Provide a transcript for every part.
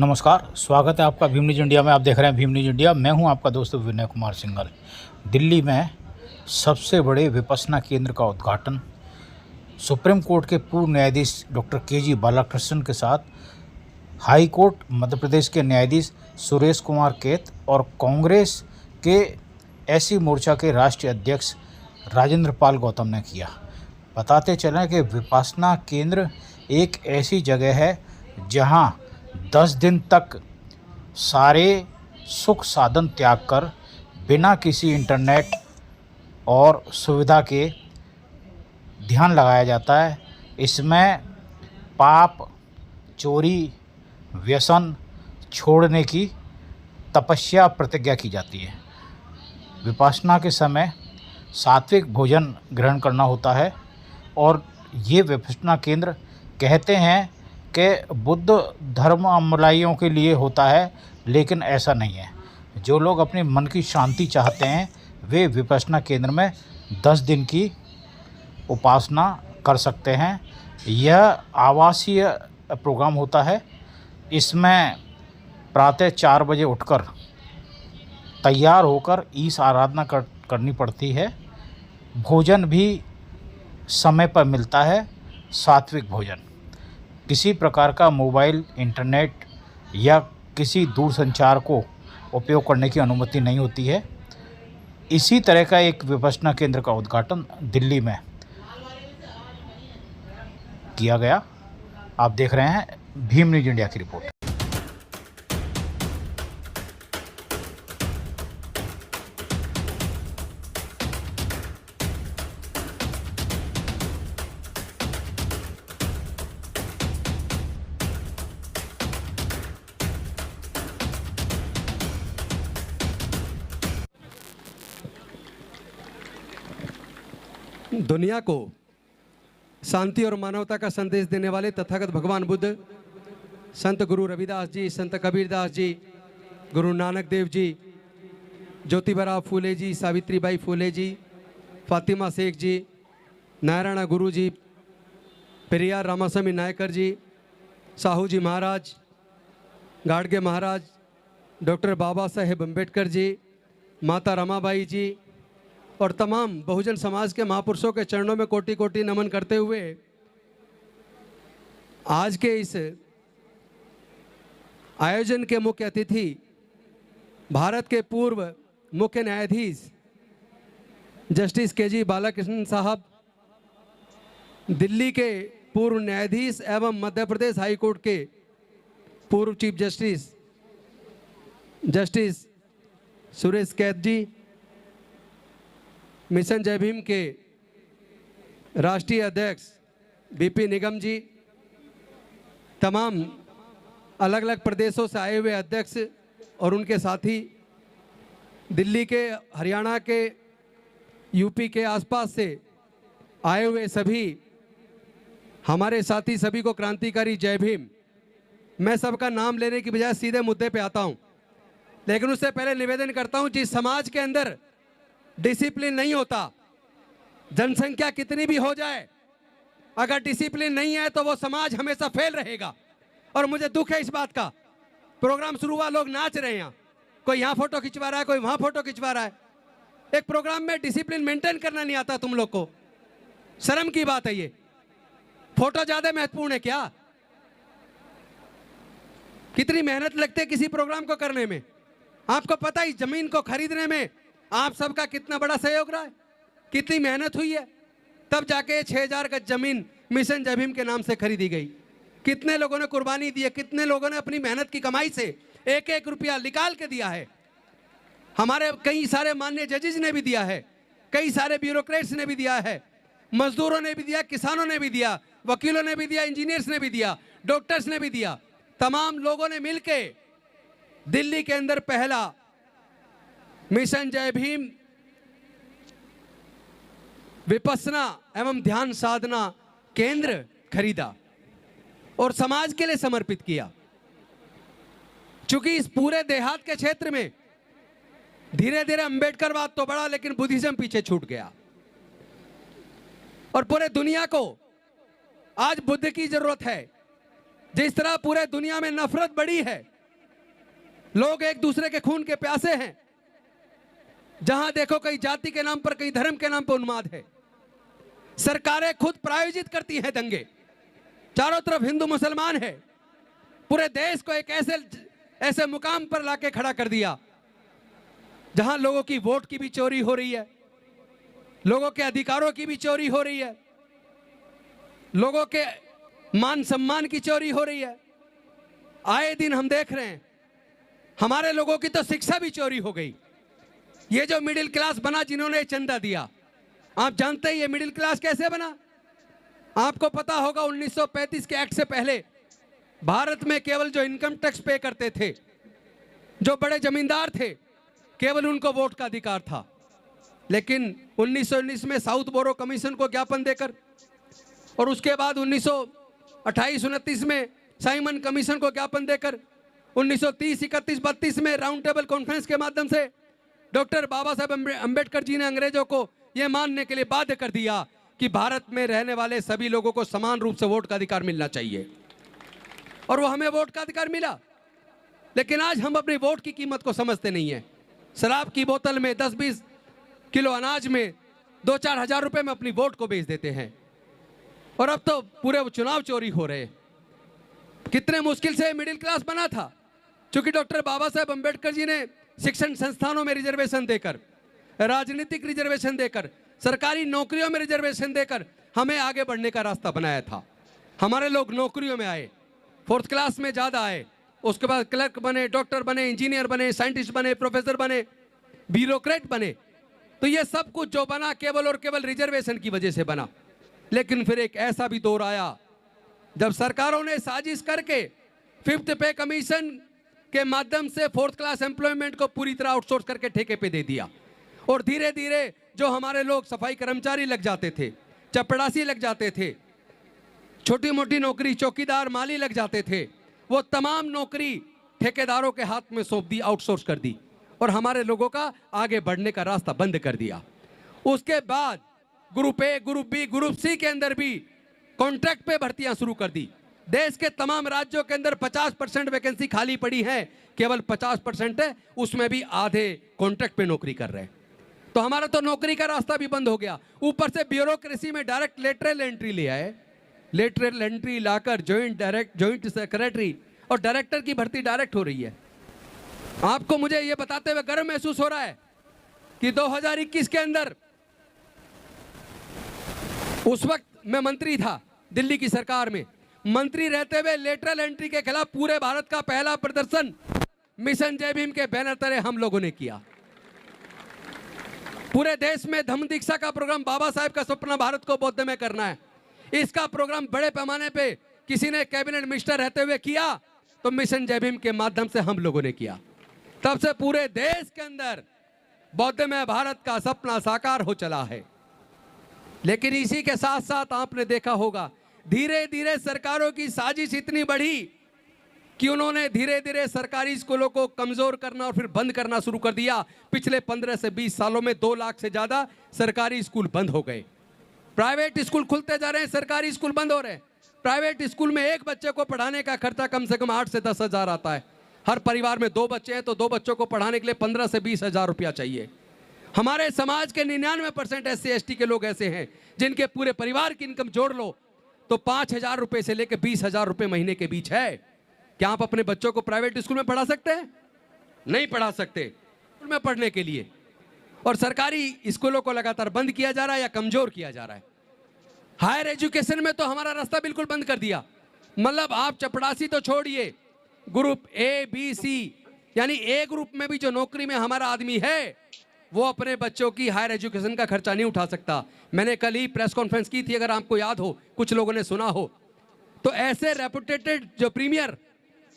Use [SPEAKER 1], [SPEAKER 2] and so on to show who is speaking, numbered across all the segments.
[SPEAKER 1] नमस्कार, स्वागत है आपका भीम न्यूज इंडिया में। आप देख रहे हैं भीम न्यूज इंडिया। मैं हूं आपका दोस्त विनय कुमार सिंघल। दिल्ली में सबसे बड़े विपश्यना केंद्र का उद्घाटन सुप्रीम कोर्ट के पूर्व न्यायाधीश डॉक्टर के.जी. बालाकृष्णन के साथ हाई कोर्ट मध्य प्रदेश के न्यायाधीश सुरेश कुमार कैत और कांग्रेस के एसी मोर्चा के राष्ट्रीय अध्यक्ष राजेंद्र पाल गौतम ने किया। बताते चलें कि विपश्यना केंद्र एक ऐसी जगह है जहां 10 दिन तक सारे सुख साधन त्याग कर बिना किसी इंटरनेट और सुविधा के ध्यान लगाया जाता है। इसमें पाप, चोरी, व्यसन छोड़ने की तपस्या प्रतिज्ञा की जाती है। विपश्यना के समय सात्विक भोजन ग्रहण करना होता है और ये विपश्यना केंद्र कहते हैं कि बुद्ध धर्मावलंबियों के लिए होता है, लेकिन ऐसा नहीं है। जो लोग अपने मन की शांति चाहते हैं वे विपश्यना केंद्र में 10 दिन की उपासना कर सकते हैं। यह आवासीय प्रोग्राम होता है। इसमें प्रातः 4 बजे उठकर तैयार होकर ईश आराधना करनी पड़ती है। भोजन भी समय पर मिलता है, सात्विक भोजन। किसी प्रकार का मोबाइल, इंटरनेट या किसी दूरसंचार को उपयोग करने की अनुमति नहीं होती है। इसी तरह का एक विपश्यना केंद्र का उद्घाटन दिल्ली में किया गया। आप देख रहे हैं भीम न्यूज इंडिया की रिपोर्ट।
[SPEAKER 2] दुनिया को शांति और मानवता का संदेश देने वाले तथागत भगवान बुद्ध, संत गुरु रविदास जी, संत कबीरदास जी, गुरु नानक देव जी, ज्योतिबा फूले जी, सावित्रीबाई फूले जी, फातिमा शेख जी, नारायण गुरु जी, पेरियार रामास्वामी नायकर जी, साहू जी महाराज, गाडगे महाराज, डॉक्टर बाबा साहेब अम्बेडकर जी, माता रमाबाई जी और तमाम बहुजन समाज के महापुरुषों के चरणों में कोटि कोटि नमन करते हुए आज के इस आयोजन के मुख्य अतिथि भारत के पूर्व मुख्य न्यायाधीश जस्टिस के.जी. बालाकृष्णन साहब, दिल्ली के पूर्व न्यायाधीश एवं मध्य प्रदेश हाई कोर्ट के पूर्व चीफ जस्टिस सुरेश कैत जी, मिशन जय भीम के राष्ट्रीय अध्यक्ष बीपी निगम जी, तमाम अलग अलग प्रदेशों से आए हुए अध्यक्ष और उनके साथी, दिल्ली के, हरियाणा के, यूपी के आसपास से आए हुए सभी हमारे साथी, सभी को क्रांतिकारी जय भीम। मैं सबका नाम लेने की बजाय सीधे मुद्दे पे आता हूं, लेकिन उससे पहले निवेदन करता हूं, जिस समाज के अंदर डिसिप्लिन नहीं होता, जनसंख्या कितनी भी हो जाए, अगर डिसिप्लिन नहीं है तो वो समाज हमेशा फेल रहेगा। और मुझे दुख है इस बात का। प्रोग्राम शुरू हुआ, लोग नाच रहे हैं, कोई यहाँ फोटो खिंचवा रहा है, कोई वहां फोटो खिंचवा रहा है। एक प्रोग्राम में डिसिप्लिन मेंटेन करना नहीं आता तुम लोग को, शर्म की बात है ये। फोटो ज्यादा महत्वपूर्ण है क्या? कितनी मेहनत लगती है किसी प्रोग्राम को करने में। आपको पता है इस जमीन को खरीदने में आप सबका कितना बड़ा सहयोग रहा है, कितनी मेहनत हुई है, तब जाके 6000 गज जमीन मिशन जय भीम के नाम से खरीदी गई। कितने लोगों ने कुर्बानी दी है, कितने लोगों ने अपनी मेहनत की कमाई से एक एक रुपया निकाल के दिया है। हमारे कई सारे माननीय जजेस ने भी दिया है, कई सारे ब्यूरोक्रेट्स ने भी दिया है, मजदूरों ने भी दिया, किसानों ने भी दिया, वकीलों ने भी दिया, इंजीनियर्स ने भी दिया, डॉक्टर्स ने भी दिया। तमाम लोगों ने मिलके दिल्ली के अंदर पहला मिशन जय भीम विपश्यना एवं ध्यान साधना केंद्र खरीदा और समाज के लिए समर्पित किया। चूंकि इस पूरे देहात के क्षेत्र में धीरे धीरे अंबेडकरवाद तो बढ़ा, लेकिन बुद्धिज्म पीछे छूट गया और पूरे दुनिया को आज बुद्ध की जरूरत है। जिस तरह पूरे दुनिया में नफरत बढ़ी है, लोग एक दूसरे के खून के प्यासे हैं। जहां देखो कहीं जाति के नाम पर, कहीं धर्म के नाम पर उन्माद है। सरकारें खुद प्रायोजित करती हैं दंगे, चारों तरफ हिंदू मुसलमान है। पूरे देश को एक ऐसे मुकाम पर लाके खड़ा कर दिया जहां लोगों की वोट की भी चोरी हो रही है, लोगों के अधिकारों की भी चोरी हो रही है, लोगों के मान सम्मान की चोरी हो रही है। आए दिन हम देख रहे हैं, हमारे लोगों की तो शिक्षा भी चोरी हो गई। ये जो मिडिल क्लास बना, जिन्होंने चंदा दिया, आप जानते हैं ये मिडिल क्लास कैसे बना? आपको पता होगा 1935 के एक्ट से पहले भारत में केवल जो इनकम टैक्स पे करते थे, जो बड़े जमींदार थे, केवल उनको वोट का अधिकार था। लेकिन 1919 में साउथ बोरो कमीशन को ज्ञापन देकर, और उसके बाद 1928-29 में साइमन कमीशन को ज्ञापन देकर, 1930, 31, 32 में राउंड टेबल कॉन्फ्रेंस के माध्यम से डॉक्टर बाबा साहेब अम्बेडकर जी ने अंग्रेजों को यह मानने के लिए बाध्य कर दिया कि भारत में रहने वाले सभी लोगों को समान रूप से वोट का अधिकार मिलना चाहिए। और वो हमें वोट का अधिकार मिला। लेकिन आज हम अपनी वोट की कीमत को समझते नहीं है। शराब की बोतल में 10-20 किलो अनाज में 2-4 हज़ार रुपए में अपनी वोट को बेच देते हैं। और अब तो पूरे चुनाव चोरी हो रहे हैं। कितने मुश्किल से मिडिल क्लास बना था, क्योंकि डॉक्टर बाबा साहेब अम्बेडकर जी ने शिक्षण संस्थानों में रिजर्वेशन देकर, राजनीतिक रिजर्वेशन देकर, सरकारी नौकरियों में रिजर्वेशन देकर हमें आगे बढ़ने का रास्ता बनाया था। हमारे लोग नौकरियों में आए, 4th क्लास में ज़्यादा आए, उसके बाद क्लर्क बने, डॉक्टर बने, इंजीनियर बने, साइंटिस्ट बने, प्रोफेसर बने, ब्यूरोक्रेट बने। तो ये सब कुछ जो बना केवल और केवल रिजर्वेशन की वजह से बना। लेकिन फिर एक ऐसा भी दौर आया जब सरकारों ने साजिश करके 5th पे कमीशन के माध्यम से 4th क्लास एम्प्लॉयमेंट को पूरी तरह आउटसोर्स करके ठेके पे दे दिया। और धीरे धीरे जो हमारे लोग सफाई कर्मचारी लग जाते थे, चपड़ासी लग जाते थे, छोटी मोटी नौकरी चौकीदार माली लग जाते थे, वो तमाम नौकरी ठेकेदारों के हाथ में सौंप दी, आउटसोर्स कर दी, और हमारे लोगों का आगे बढ़ने का रास्ता बंद कर दिया। उसके बाद group A, group B, group C के अंदर भी कॉन्ट्रैक्ट पे भर्तियां शुरू कर दी। देश के तमाम राज्यों के अंदर 50% वैकेंसी खाली पड़ी है, केवल 50% है, उसमें भी आधे कॉन्ट्रैक्ट पे नौकरी कर रहे हैं। तो हमारा तो नौकरी का रास्ता भी बंद हो गया। ऊपर से ब्यूरोक्रेसी में डायरेक्ट लेटरल एंट्री ले आए, लेटरल एंट्री लाकर जॉइंट सेक्रेटरी और डायरेक्टर की भर्ती डायरेक्ट हो रही है। आपको मुझे ये बताते हुए गर्व महसूस हो रहा है कि 2021 के अंदर, उस वक्त मैं मंत्री था दिल्ली की सरकार में, मंत्री रहते हुए लेटरल एंट्री के खिलाफ पूरे भारत का पहला प्रदर्शन मिशन जय भीम के बैनर तले हम लोगों ने किया। पूरे देश में धम्म दीक्षा का प्रोग्राम, बाबा साहेब का सपना भारत को बौद्ध में करना है, इसका प्रोग्राम बड़े पैमाने पे किसी ने कैबिनेट मिनिस्टर रहते हुए किया, तो मिशन जय भीम के माध्यम से हम लोगों ने किया। तब से पूरे देश के अंदर बौद्ध में भारत का सपना साकार हो चला है। लेकिन इसी के साथ साथ आपने देखा होगा, धीरे धीरे सरकारों की साजिश इतनी बढ़ी कि उन्होंने धीरे धीरे सरकारी स्कूलों को कमजोर करना और फिर बंद करना शुरू कर दिया। पिछले 15 से 20 सालों में 2 लाख से ज्यादा सरकारी स्कूल बंद हो गए। प्राइवेट स्कूल खुलते जा रहे हैं, सरकारी स्कूल बंद हो रहे हैं। प्राइवेट स्कूल में एक बच्चे को पढ़ाने का खर्चा कम से कम 8 से 10 हज़ार आता है। हर परिवार में 2 बच्चे हैं तो 2 बच्चों को पढ़ाने के लिए 15 से 20 हज़ार रुपया चाहिए। हमारे समाज के 99% SC/ST के लोग ऐसे हैं जिनके पूरे परिवार की इनकम जोड़ लो तो 5,000 रुपये से लेकर 20,000 रुपये महीने के बीच है। क्या आप अपने बच्चों को प्राइवेट स्कूल में पढ़ा सकते हैं? नहीं पढ़ा सकते। स्कूल में पढ़ने के लिए, और सरकारी स्कूलों को लगातार बंद किया जा रहा है या कमजोर किया जा रहा है। हायर एजुकेशन में तो हमारा रास्ता बिल्कुल बंद कर दिया। मतलब आप चपड़ासी तो छोड़िए, ग्रुप A, B, C यानी A ग्रुप में भी जो नौकरी में हमारा आदमी है वो अपने बच्चों की हायर एजुकेशन का खर्चा नहीं उठा सकता। मैंने कल ही प्रेस कॉन्फ्रेंस की थी, अगर आपको याद हो, कुछ लोगों ने सुना हो, तो ऐसे रेपुटेटेड जो प्रीमियर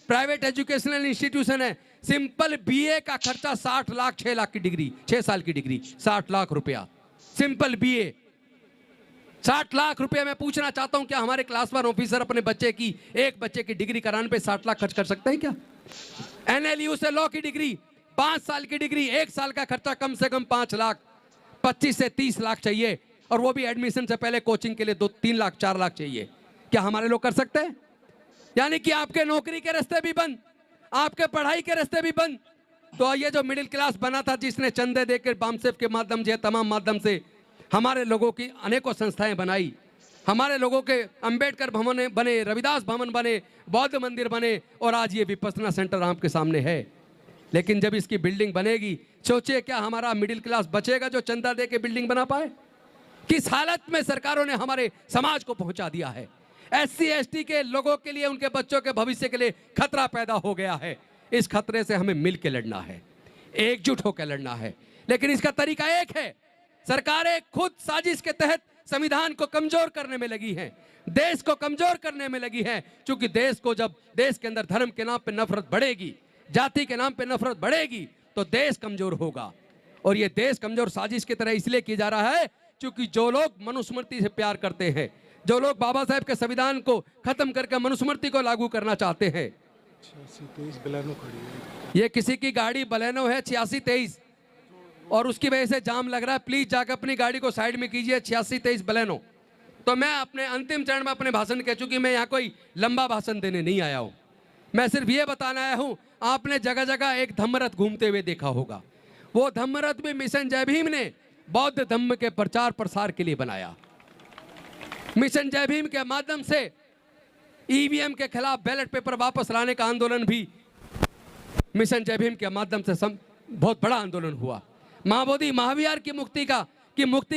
[SPEAKER 2] प्राइवेट एजुकेशनल इंस्टीट्यूशन है, सिंपल BA का खर्चा 60 लाख, 6 लाख की डिग्री, 6 साल की डिग्री 60 लाख रुपया, सिंपल BA 60 लाख रुपया। मैं पूछना चाहता हूं क्या हमारे क्लास 1 ऑफिसर अपने बच्चे की, एक बच्चे की डिग्री कराने पे 60 लाख खर्च कर सकते हैं क्या? NLU से लॉ की डिग्री, 5 साल की डिग्री, 1 साल का खर्चा कम से कम 5 लाख, 25 से 30 लाख चाहिए, और वो भी एडमिशन से पहले कोचिंग के लिए 2-3 लाख 4 लाख चाहिए। क्या हमारे लोग कर सकते हैं? यानी कि आपके नौकरी के रास्ते भी बंद, आपके पढ़ाई के रास्ते भी बंद। तो ये जो मिडिल क्लास बना था, जिसने चंदे देकर बामसेफ के माध्यम से, तमाम माध्यम से हमारे लोगों की अनेकों संस्थाएं बनाई, हमारे लोगों के अंबेडकर भवन बने, रविदास भवन बने, बौद्ध मंदिर बने, और आज ये विपස්සना सेंटर आपके सामने है। लेकिन जब इसकी बिल्डिंग बनेगी, सोचिए क्या हमारा मिडिल क्लास बचेगा जो चंदा दे के बिल्डिंग बना पाए? किस हालत में सरकारों ने हमारे समाज को पहुंचा दिया है। SC ST के लोगों के लिए, उनके बच्चों के भविष्य के लिए खतरा पैदा हो गया है। इस खतरे से हमें मिल के लड़ना है, एकजुट होकर लड़ना है। लेकिन इसका तरीका एक है, सरकारें खुद साजिश के तहत संविधान को कमजोर करने में लगी हैं, देश को कमजोर करने में लगी हैं। क्योंकि देश को, जब देश के अंदर धर्म के नाम पे नफरत बढ़ेगी, जाति के नाम पे नफरत बढ़ेगी, तो देश कमजोर होगा। और ये देश कमजोर साजिश की तरह इसलिए की जा रहा है क्योंकि जो लोग मनुस्मृति से प्यार करते हैं, जो लोग बाबा साहेब के संविधान को खत्म करके मनुस्मृति को लागू करना चाहते हैं।
[SPEAKER 3] 8623 बलेनो खड़ी है।
[SPEAKER 2] ये किसी की गाड़ी बलेनो है 8623, और उसकी वजह से जाम लग रहा है। प्लीज जाकर अपनी गाड़ी को साइड में कीजिए, 8623 बलेनो। तो मैं अपने अंतिम चरण में अपने भाषण के, चूंकि मैं यहाँ कोई लंबा भाषण देने नहीं आया हूँ, मैं सिर्फ ये बताना आया हूँ। आपने जगह जगह एक धम्मरथ घूमते हुए देखा होगा। वो धम्मरथ भी मिशन जय भीम ने बौद्ध धम्म के प्रचार प्रसार के लिए बनाया। मिशन जय भीम के माध्यम से EVM के खिलाफ बैलेट पेपर वापस लाने का आंदोलन भी मिशन जय भीम के माध्यम से बहुत बड़ा आंदोलन हुआ। महाबोधि महाविहार की मुक्ति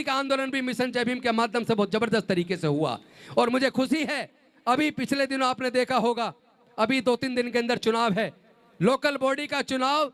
[SPEAKER 2] का आंदोलन भी मिशन जय भीम के माध्यम से बहुत जबरदस्त तरीके से हुआ। और मुझे खुशी है, अभी पिछले दिनों आपने देखा होगा, अभी 2-3 दिन के अंदर चुनाव है, लोकल बॉडी का चुनाव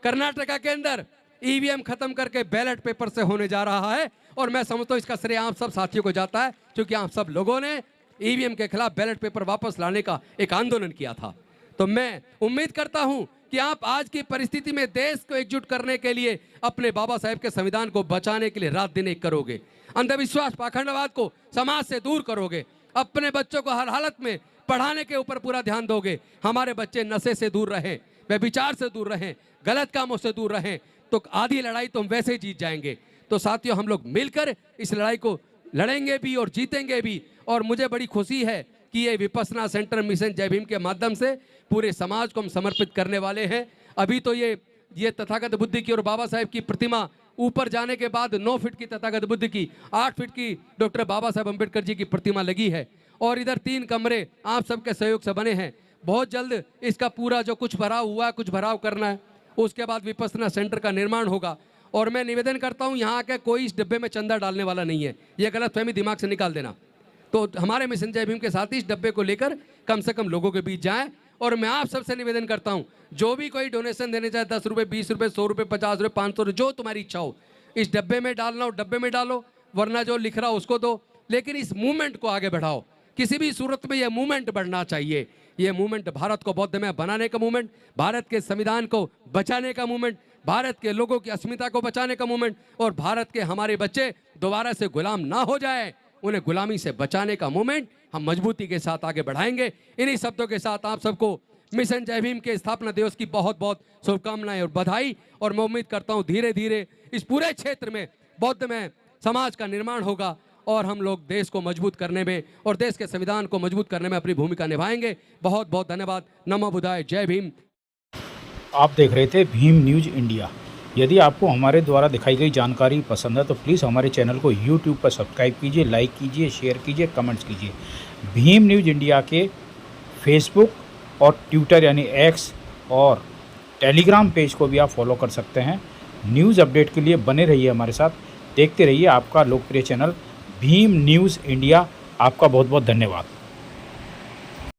[SPEAKER 2] कर्नाटका के अंदर EVM खत्म करके बैलेट पेपर से होने जा रहा है। और मैं समझता हूँ इसका श्रेय आप सब साथियों को जाता है, क्योंकि आप सब लोगों ने EVM के खिलाफ बैलेट पेपर वापस लाने का एक आंदोलन किया था। तो मैं उम्मीद करता हूं कि आप आज की परिस्थिति में देश को एकजुट करने के लिए, अपने बाबा साहेब के संविधान को बचाने के लिए रात दिन एक करोगे, अंधविश्वास पाखंडवाद को समाज से दूर करोगे, अपने बच्चों को हर हालत में पढ़ाने के ऊपर पूरा ध्यान दोगे, हमारे बच्चे नशे से दूर रहें, व्यभिचार से दूर रहें, गलत कामों से दूर रहें, तो आधी लड़ाई तो हम वैसे ही जीत जाएंगे। तो साथियों, हम लोग मिलकर इस लड़ाई को लड़ेंगे भी और जीतेंगे भी। और मुझे बड़ी खुशी है कि ये विपස්සना सेंटर मिशन जय भीम के माध्यम से पूरे समाज को हम समर्पित करने वाले हैं। अभी तो ये तथागत बुद्ध की और बाबा साहेब की प्रतिमा ऊपर जाने के बाद 9 फीट की तथागत बुद्ध की, 8 फीट की डॉक्टर बाबा साहेब अम्बेडकर जी की प्रतिमा लगी है। और इधर 3 कमरे आप सबके सहयोग से बने हैं। बहुत जल्द इसका पूरा जो कुछ भराव हुआ, कुछ भराव करना है, उसके बाद विपස්සना सेंटर का निर्माण होगा। और मैं निवेदन करता हूं, यहाँ के कोई इस डब्बे में चंदा डालने वाला नहीं है, ये गलतफहमी दिमाग से निकाल देना। तो हमारे मिशन जय भीम के साथ इस डब्बे को लेकर कम से कम लोगों के बीच जाएं। और मैं आप सबसे निवेदन करता हूं, जो भी कोई डोनेशन देने चाहे, 10 रुपये, 20 रुपये, 100 रुपये, 50 रुपये, 500 रुपये, जो तुम्हारी इच्छा हो, इस डब्बे में डालना हो डब्बे में डालो, वरना जो लिख रहा हो उसको दो। लेकिन इस मूवमेंट को आगे बढ़ाओ। किसी भी सूरत में यह मूवमेंट बढ़ना चाहिए। ये मूवमेंट भारत को बौद्धमय बनाने का मूवमेंट, भारत के संविधान को बचाने का मूवमेंट, भारत के लोगों की अस्मिता को बचाने का मूवमेंट, और भारत के हमारे बच्चे दोबारा से गुलाम ना हो जाए, उन्हें गुलामी से बचाने का मूवमेंट हम मजबूती के साथ आगे बढ़ाएंगे। इन्हीं शब्दों के साथ आप सबको मिशन जय भीम के स्थापना दिवस की बहुत बहुत शुभकामनाएं और बधाई। और मैं उम्मीद करता हूं धीरे धीरे इस पूरे क्षेत्र में बौद्धमय समाज का निर्माण होगा और हम लोग देश को मजबूत करने में और देश के संविधान को मजबूत करने में अपनी भूमिका निभाएंगे। बहुत बहुत धन्यवाद। नमो बुद्धाय, जय भीम।
[SPEAKER 1] आप देख रहे थे भीम न्यूज़ इंडिया। यदि आपको हमारे द्वारा दिखाई गई जानकारी पसंद है तो प्लीज़ हमारे चैनल को यूट्यूब पर सब्सक्राइब कीजिए, लाइक कीजिए, शेयर कीजिए, कमेंट्स कीजिए। भीम न्यूज़ इंडिया के फेसबुक और ट्विटर यानी एक्स और टेलीग्राम पेज को भी आप फॉलो कर सकते हैं। न्यूज़ अपडेट के लिए बने रहिए हमारे साथ, देखते रहिए आपका लोकप्रिय चैनल भीम न्यूज़ इंडिया। आपका बहुत बहुत धन्यवाद।